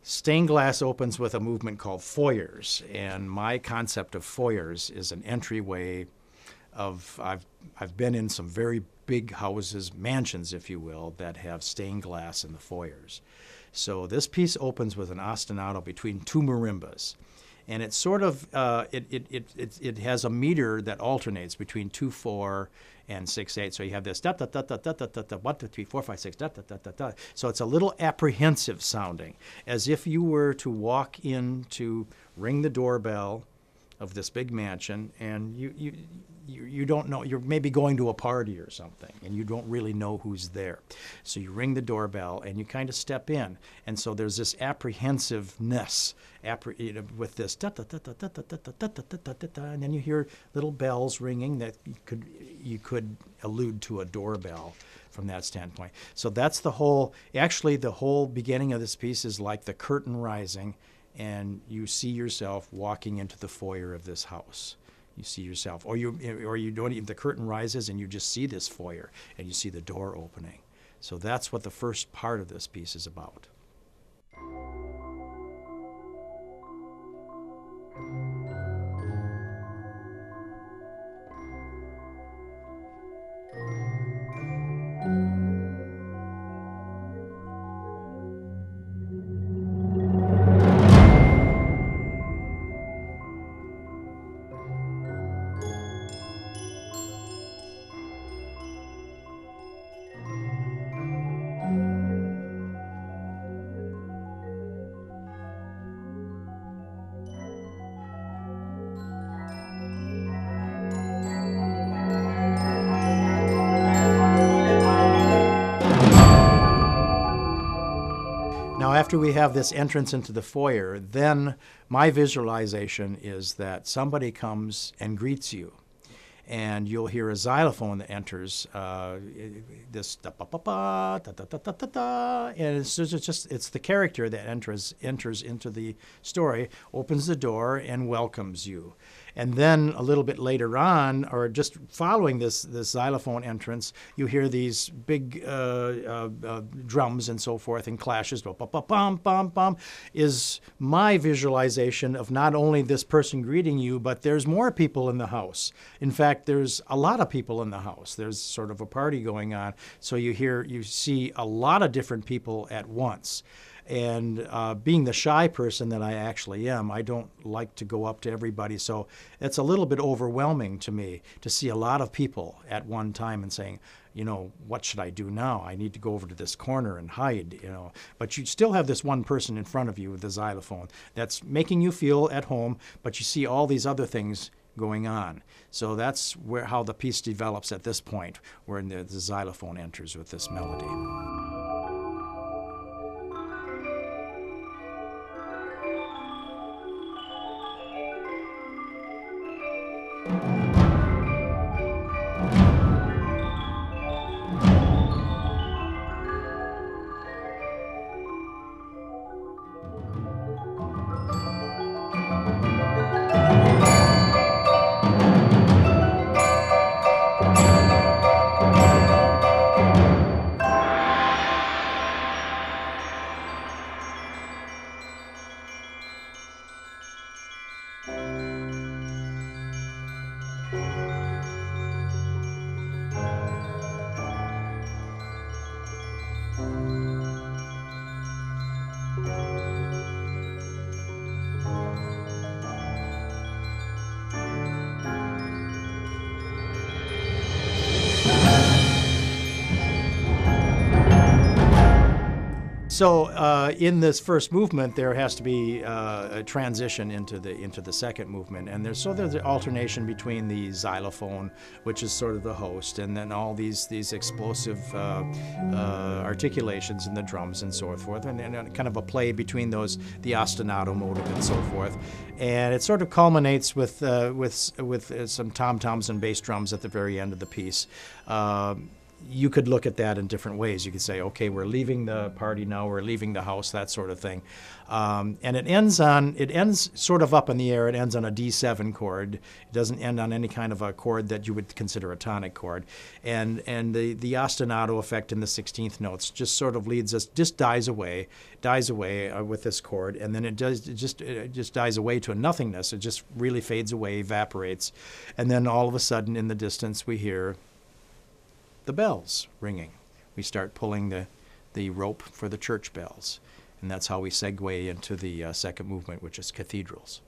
Stained glass opens with a movement called foyers, and my concept of foyers is an entryway of, I've been in some very big houses, mansions if you will, that have stained glass in the foyers. So this piece opens with an ostinato between two marimbas. And it's sort of, it has a meter that alternates between 2/4 and 6/8. So you have this da da da da da da da da 1 2 3 4 5 6 da da da da da. So it's a little apprehensive sounding, as if you were to walk in to ring the doorbell of this big mansion, and you don't know, you're maybe going to a party or something, and you don't really know who's there. So you ring the doorbell, and you kind of step in, and so there's this apprehensiveness with this da da da da da da da da da da da da, and then you hear little bells ringing that you could allude to a doorbell from that standpoint. So that's the whole. Actually, the whole beginning of this piece is like the curtain rising, and you see yourself walking into the foyer of this house. You see yourself, or you don't even, the curtain rises and you just see this foyer and you see the door opening. So that's what the first part of this piece is about. Now, after we have this entrance into the foyer, then my visualization is that somebody comes and greets you, and you'll hear a xylophone that enters, this da ba ba ba da da da da da da, and it's the character that enters into the story, opens the door and welcomes you. And then a little bit later on, or just following this xylophone entrance, you hear these big drums and so forth and clashes. Bum, bum, bum, bum, is my visualization of not only this person greeting you, but there's more people in the house. In fact, there's a lot of people in the house. There's sort of a party going on. So you see a lot of different people at once. And being the shy person that I actually am, I don't like to go up to everybody. So it's a little bit overwhelming to me to see a lot of people at one time and saying, you know, what should I do now? I need to go over to this corner and hide, you know. But you still have this one person in front of you with the xylophone that's making you feel at home, but you see all these other things going on. So that's how the piece develops at this point, where the xylophone enters with this melody. So in this first movement, there has to be a transition into the second movement, and there's the alternation between the xylophone, which is sort of the host, and then all these explosive articulations in the drums and so forth, and kind of a play between those, the ostinato motive and so forth, and it sort of culminates with some tom-toms and bass drums at the very end of the piece. you could look at that in different ways. You could say, okay, we're leaving the party now, we're leaving the house, that sort of thing. And it ends sort of up in the air. It ends on a D7 chord. It doesn't end on any kind of a chord that you would consider a tonic chord. And the ostinato effect in the 16th notes just sort of leads us, just dies away with this chord, and then it just dies away to a nothingness. It just really fades away, evaporates, and then all of a sudden in the distance we hear the bells ringing. We start pulling the rope for the church bells. And that's how we segue into the second movement, which is Cathedrals.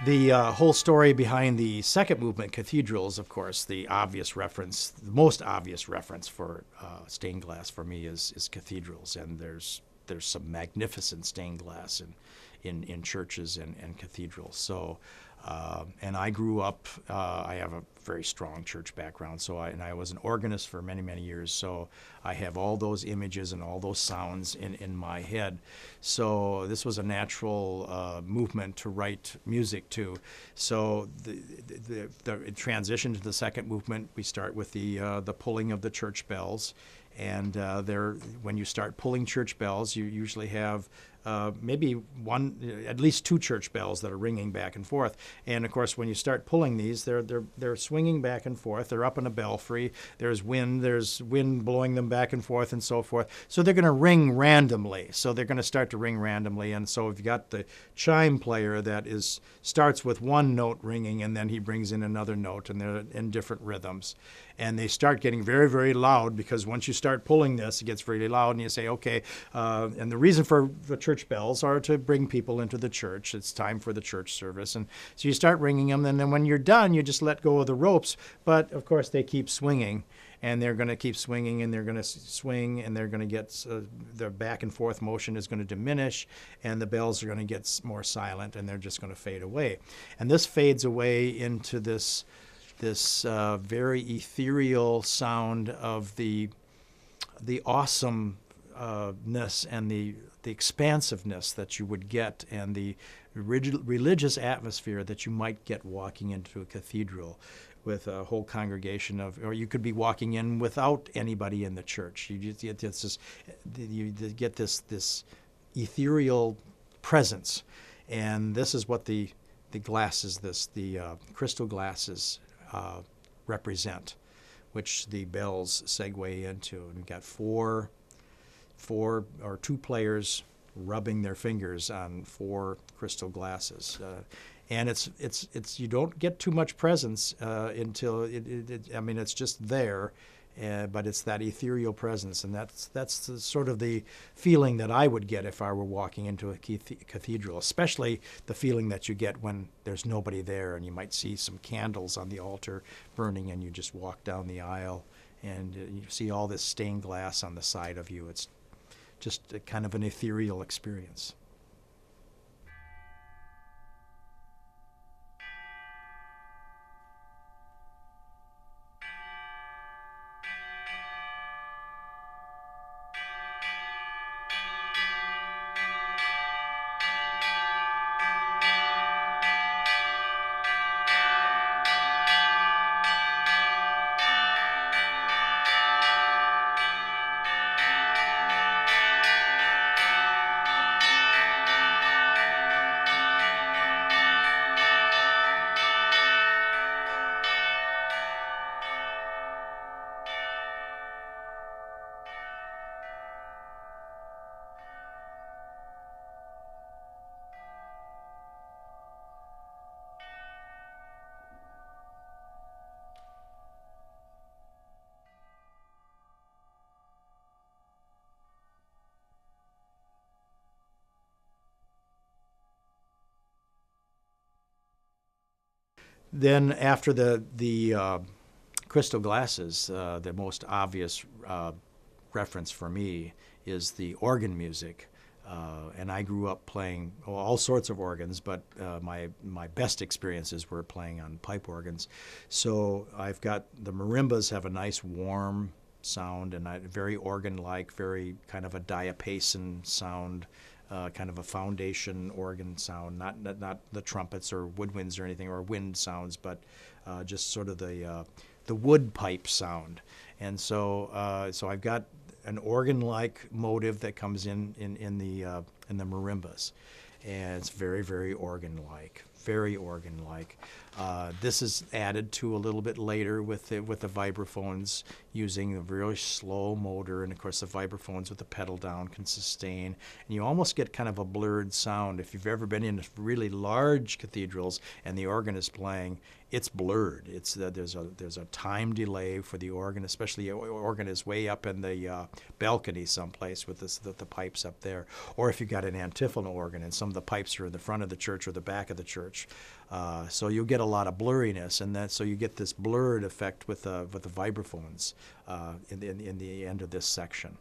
The whole story behind the second movement, Cathedrals, of course, the most obvious reference for stained glass for me is Cathedrals, and there's some magnificent stained glass in churches and cathedrals. So, and I grew up. I have a very strong church background, and I was an organist for many, many years. So I have all those images and all those sounds in my head. So this was a natural movement to write music to. So the transition to the second movement, we start with the pulling of the church bells. And when you start pulling church bells, you usually have maybe at least two church bells that are ringing back and forth. And of course, when you start pulling these, they're swinging back and forth. They're up in a belfry. There's wind blowing them back and forth and so forth. So they're going to ring randomly. So they're going to start to ring randomly. And so if you got the chime player that starts with one note ringing, and then he brings in another note, and they're in different rhythms. And they start getting very, very loud, because once you start pulling this, it gets really loud, and you say, okay. And the reason for the church bells are to bring people into the church. It's time for the church service. And so you start ringing them, and then when you're done, you just let go of the ropes. But, of course, they keep swinging, and they're going to keep swinging, and they're going to swing, and they're going to get their back and forth motion is going to diminish, and the bells are going to get more silent, and they're just going to fade away. And this fades away into this very ethereal sound of the awesomeness and the expansiveness that you would get, and the religious atmosphere that you might get walking into a cathedral with a whole congregation or you could be walking in without anybody in the church. You just get this ethereal presence, and this is what the glasses, the crystal glasses represent, which the bells segue into. And we've got four or two players rubbing their fingers on four crystal glasses, and it's you don't get too much presence until it's just there, but it's that ethereal presence, and that's sort of the feeling that I would get if I were walking into a cathedral, especially the feeling that you get when there's nobody there, and you might see some candles on the altar burning, and you just walk down the aisle, and you see all this stained glass on the side of you. It's just a kind of an ethereal experience. Then after the crystal glasses, the most obvious reference for me is the organ music. And I grew up playing all sorts of organs, but my best experiences were playing on pipe organs. So I've got the marimbas have a nice warm sound and very organ-like, very kind of a diapason sound, kind of a foundation organ sound, not the trumpets or woodwinds or anything or wind sounds, but just sort of the wood pipe sound. And so I've got an organ-like motive that comes in the marimbas, and it's very, very organ-like, very organ-like. This is added to a little bit later with the vibraphones using a really slow motor, and of course the vibraphones with the pedal down can sustain, and you almost get kind of a blurred sound. If you've ever been in really large cathedrals and the organ is playing, it's blurred. It's there's a time delay for the organ, especially the organ is way up in the balcony someplace with the pipes up there. Or if you've got an antiphonal organ and some of the pipes are in the front of the church or the back of the church, so you'll get a lot of blurriness, and so you get this blurred effect with the vibraphones in the end of this section.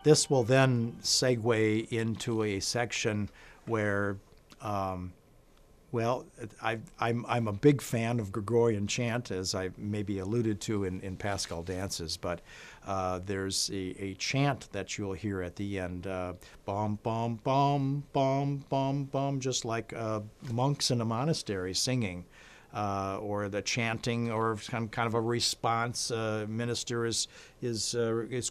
This will then segue into a section where, well, I'm a big fan of Gregorian chant, as I maybe alluded to in Paschal dances, but there's a chant that you'll hear at the end, bum, bum, bum, bum, bum, bum, just like monks in a monastery singing. Or the chanting, or some kind of a response. Minister is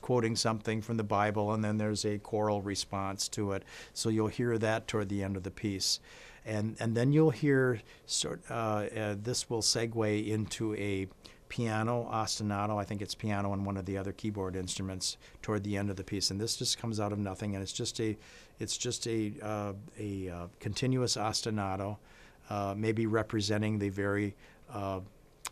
quoting something from the Bible, and then there's a choral response to it. So you'll hear that toward the end of the piece, and then you'll hear this will segue into a piano ostinato. I think it's piano and one of the other keyboard instruments toward the end of the piece, and this just comes out of nothing, and it's just a continuous ostinato. Maybe representing the very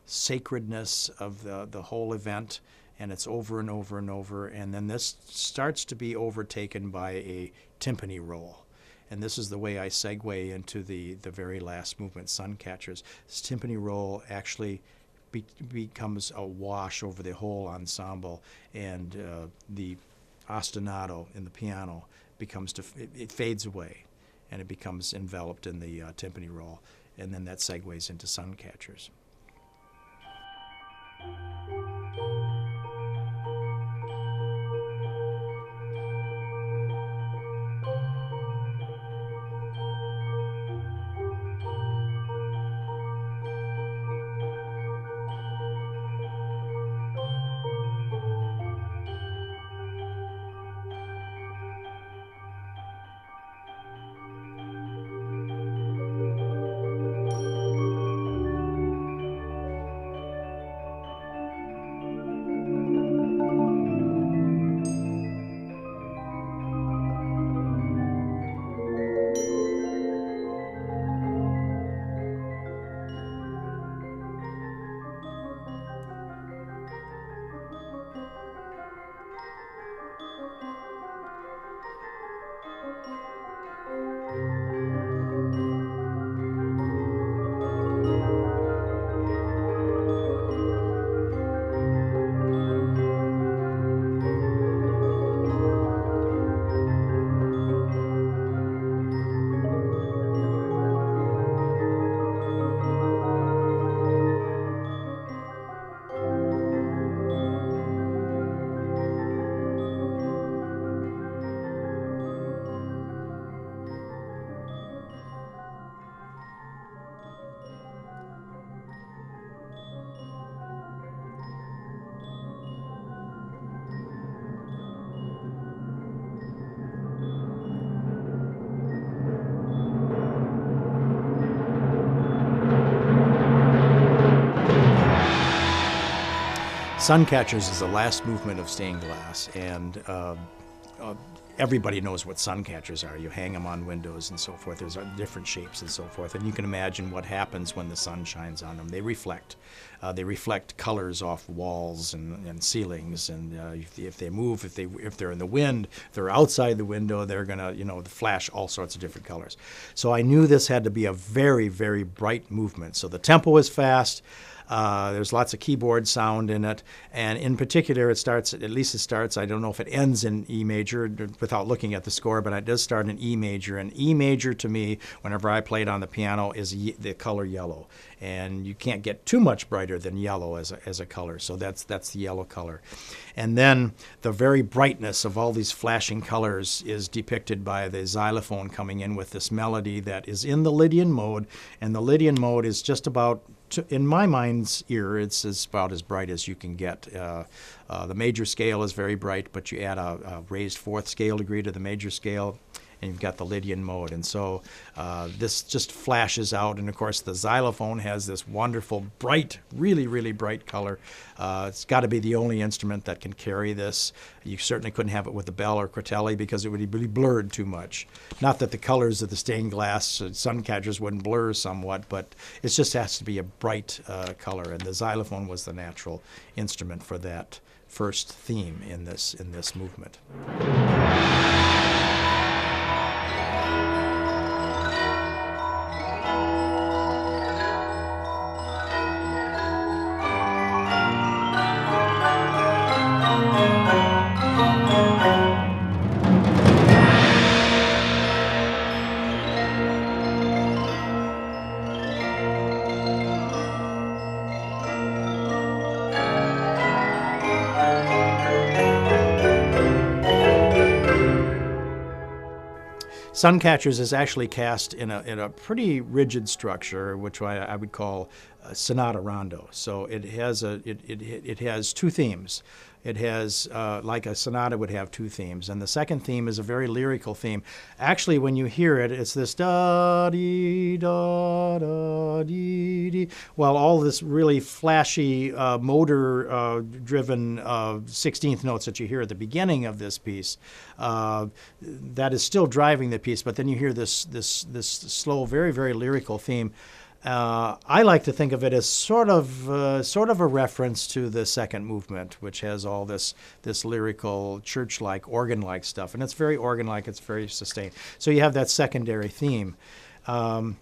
sacredness of the whole event, and it's over and over and over, and then this starts to be overtaken by a timpani roll. And this is the way I segue into the very last movement, Suncatchers. This timpani roll actually becomes a wash over the whole ensemble, and the ostinato in the piano it fades away, and it becomes enveloped in the timpani roll, and then that segues into Suncatchers. Suncatchers is the last movement of stained glass, and everybody knows what suncatchers are. You hang them on windows and so forth. There's different shapes and so forth, and you can imagine what happens when the sun shines on them. They reflect. They reflect colors off walls and ceilings, and if they move, if they're in the wind, if they're outside the window, they're gonna flash all sorts of different colors. So I knew this had to be a very, very bright movement. So the tempo is fast. There's lots of keyboard sound in it, and in particular, it starts. I don't know if it ends in E major without looking at the score, but it does start in E major. And E major, to me, whenever I play it on the piano, is the color yellow, and you can't get too much brighter than yellow as a color. So that's the yellow color, and then the very brightness of all these flashing colors is depicted by the xylophone coming in with this melody that is in the Lydian mode, and the Lydian mode is just about. In my mind's ear, it's about as bright as you can get. The major scale is very bright, but you add a raised fourth scale degree to the major scale, and you've got the Lydian mode. And so this just flashes out. And of course, the xylophone has this wonderful, bright, really, really bright color. It's got to be the only instrument that can carry this. You certainly couldn't have it with the bell or crotale because it would be blurred too much. Not that the colors of the stained glass suncatchers wouldn't blur somewhat, but it just has to be a bright color. And the xylophone was the natural instrument for that first theme in this movement. Suncatchers is actually cast in a pretty rigid structure, which I would call a sonata rondo. So it has it has two themes. It has, like a sonata would have two themes, and the second theme is a very lyrical theme. Actually, when you hear it, it's this da-dee, da-da-dee-dee, while all this really flashy motor-driven 16th notes that you hear at the beginning of this piece, that is still driving the piece, but then you hear this slow, very, very lyrical theme. I like to think of it as sort of a reference to the second movement, which has all this lyrical, church-like, organ-like stuff, and it's very organ-like. It's very sustained. So you have that secondary theme, and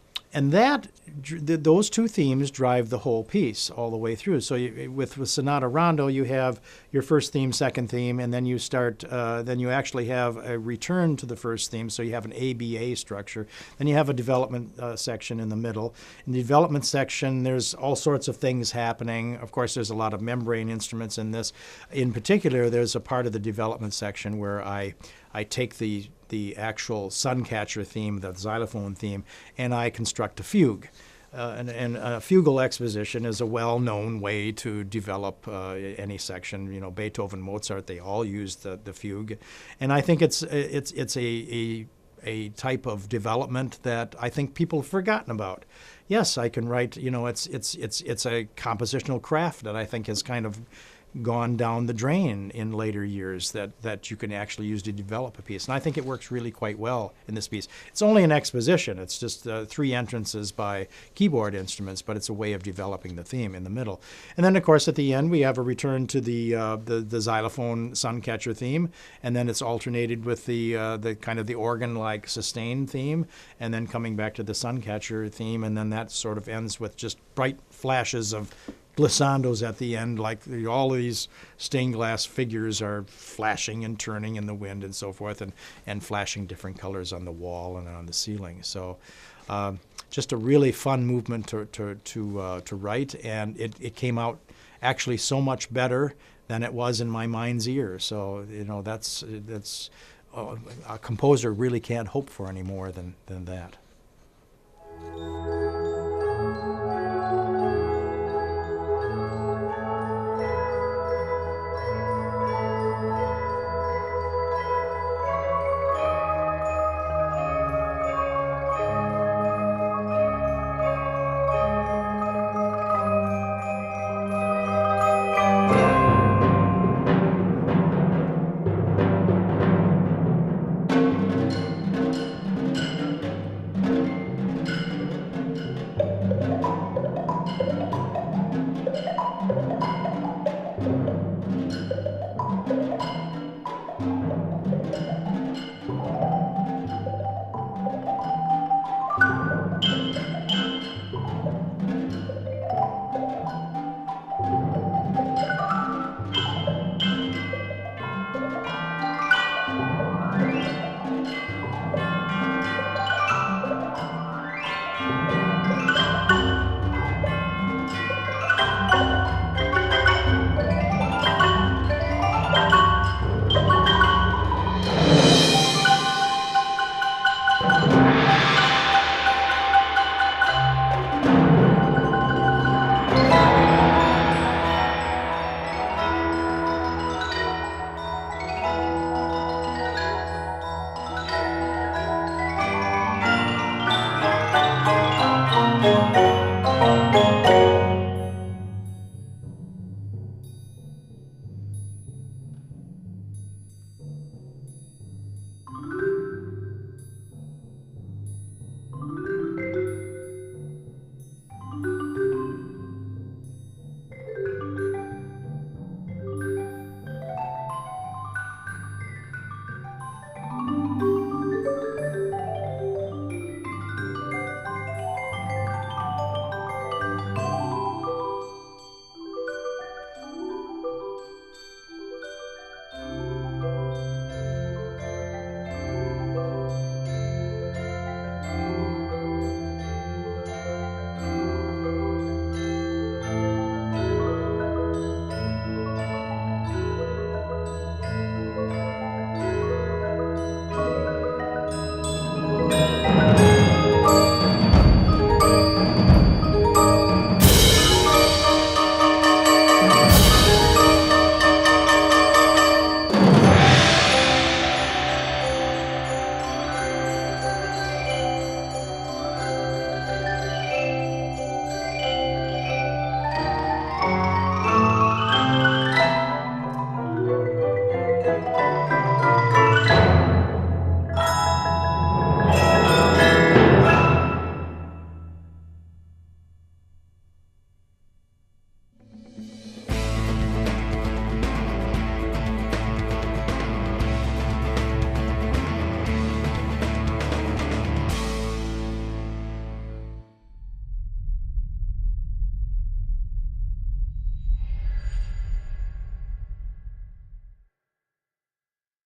those two themes drive the whole piece all the way through. So with Sonata Rondo, you have your first theme, second theme, and then you actually have a return to the first theme. So you have an ABA structure. Then you have a development section in the middle. In the development section, there's all sorts of things happening. Of course, there's a lot of membrane instruments in this. In particular, there's a part of the development section where I take the actual suncatcher theme, the xylophone theme, and I construct a fugue. And a fugal exposition is a well-known way to develop any section. You know, Beethoven, Mozart, they all used the fugue, and I think it's a type of development that I think people have forgotten about. Yes, I can write. You know, it's a compositional craft that I think has kind of gone down the drain in later years that you can actually use to develop a piece. And I think it works really quite well in this piece. It's only an exposition. It's just three entrances by keyboard instruments, but it's a way of developing the theme in the middle. And then, of course, at the end, we have a return to the xylophone suncatcher theme, and then it's alternated with the kind of the organ-like sustained theme, and then coming back to the suncatcher theme, and then that sort of ends with just bright flashes of glissandos at the end, like all of these stained glass figures are flashing and turning in the wind and so forth, and flashing different colors on the wall and on the ceiling. So just a really fun movement to write, and it came out actually so much better than it was in my mind's ear. So, you know, that's a composer really can't hope for any more than that.